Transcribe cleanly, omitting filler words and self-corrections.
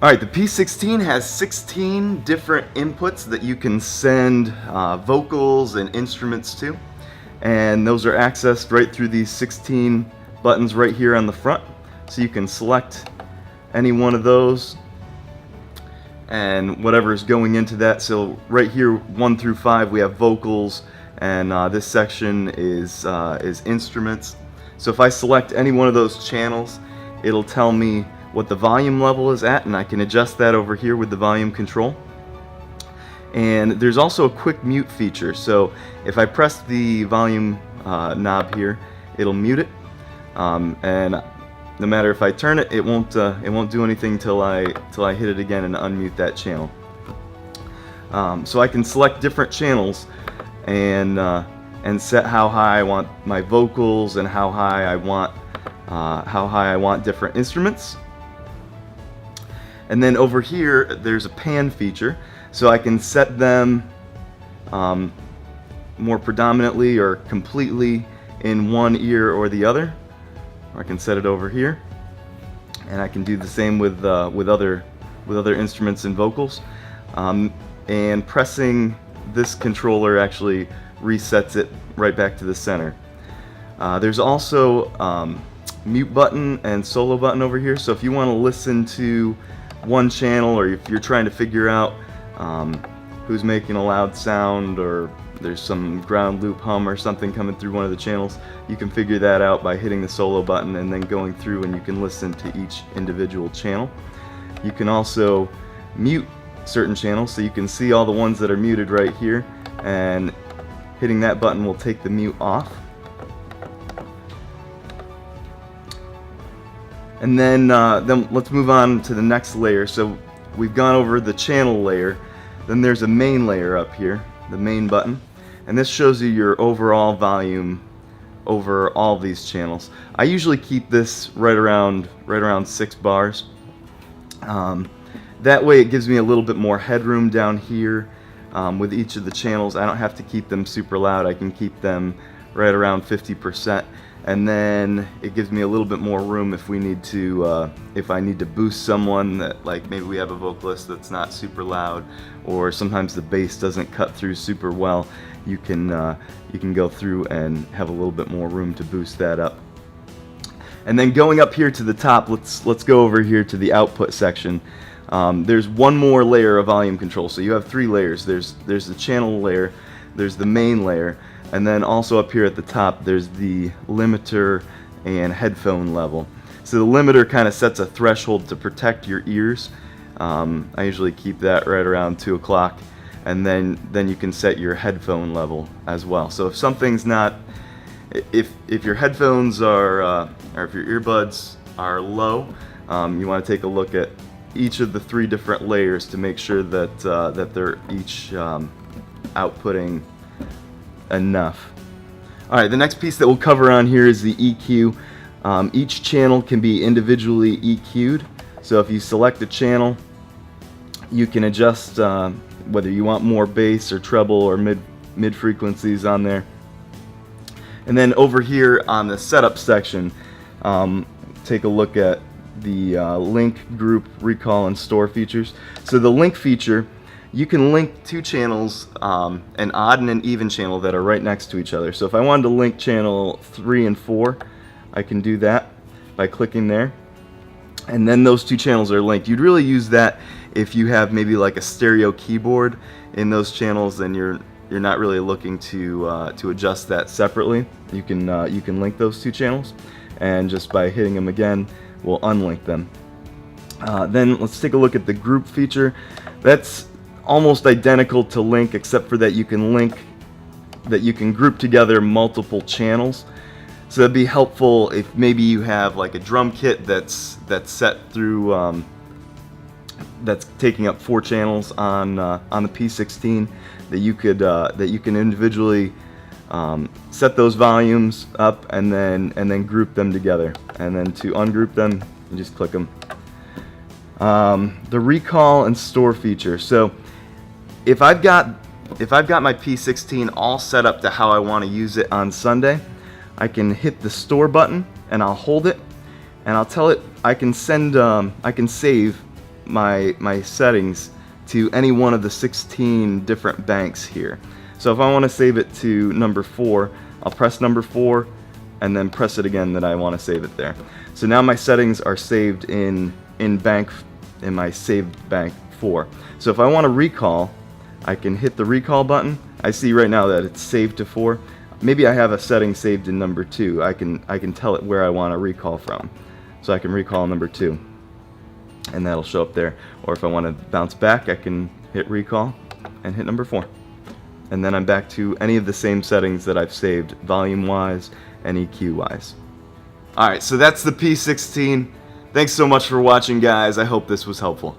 Alright, the P16 has 16 different inputs that you can send vocals and instruments to, and those are accessed right through these 16 buttons right here on the front. So you can select any one of those and whatever is going into that. So right here, 1 through 5, we have vocals, and this section is instruments. So if I select any one of those channels, it'll tell me what the volume level is at, and I can adjust that over here with the volume control. And there's also a quick mute feature, so if I press the volume knob here, it'll mute it, and no matter if I turn it, it won't do anything till I hit it again and unmute that channel. So I can select different channels and set how high I want my vocals and how high I want different instruments. And then over here, there's a pan feature, so I can set them more predominantly or completely in one ear or the other. Or I can set it over here, and I can do the same with other instruments and vocals. And pressing this controller actually resets it right back to the center. There's also mute button and solo button over here, so if you want to listen to one channel, or if you're trying to figure out who's making a loud sound, or there's some ground loop hum or something coming through one of the channels, you can figure that out by hitting the solo button and then going through, and you can listen to each individual channel. You can also mute certain channels, so you can see all the ones that are muted right here, and hitting that button will take the mute off. And then let's move on to the next layer. So we've gone over the channel layer. Then there's a main layer up here, the main button, and this shows you your overall volume over all these channels. I usually keep this right around 6 bars. That way it gives me a little bit more headroom down here with each of the channels. I don't have to keep them super loud. I can keep them right around 50%. And then it gives me a little bit more room if we need to, if I need to boost someone, that like maybe we have a vocalist that's not super loud, or sometimes the bass doesn't cut through super well. You can go through and have a little bit more room to boost that up. And then going up here to the top, let's go over here to the output section. There's one more layer of volume control. So you have 3 layers. There's the channel layer, there's the main layer, and then also up here at the top there's the limiter and headphone level. So the limiter kind of sets a threshold to protect your ears. I usually keep that right around 2 o'clock, and then you can set your headphone level as well. So if something's not, if your headphones are or if your earbuds are low, you want to take a look at each of the 3 different layers to make sure that they're each outputting enough. Alright, the next piece that we'll cover on here is the EQ. Each channel can be individually EQ'd. So if you select a channel, you can adjust whether you want more bass or treble or mid frequencies on there. And then over here on the setup section, take a look at the link, group, recall, and store features. So the link feature, you can link 2 channels, an odd and an even channel that are right next to each other. So if I wanted to link channel 3 and 4, I can do that by clicking there, and then those 2 channels are linked. You'd really use that if you have maybe like a stereo keyboard in those channels, and you're not really looking to adjust that separately. You can link those 2 channels, and just by hitting them again, we'll unlink them. Then let's take a look at the group feature. That's almost identical to link, except for that you can group together multiple channels. So that'd be helpful if maybe you have like a drum kit that's set through that's taking up 4 channels on the P16, that you can individually set those volumes up and then group them together, and then to ungroup them, you just click them. The recall and store feature. So if I've got my P16 all set up to how I want to use it on Sunday, I can hit the store button and I'll hold it, and I'll tell it I can save my settings to any one of the 16 different banks here. So if I want to save it to number 4, I'll press number 4 and then press it again that I want to save it there. So now my settings are saved in my saved bank 4. So if I want to recall, I can hit the recall button. I see right now that it's saved to 4. Maybe I have a setting saved in number 2. I can tell it where I want to recall from. So I can recall number 2, and that'll show up there. Or if I want to bounce back, I can hit recall and hit number 4. And then I'm back to any of the same settings that I've saved, volume-wise and EQ-wise. Alright, so that's the P16. Thanks so much for watching, guys. I hope this was helpful.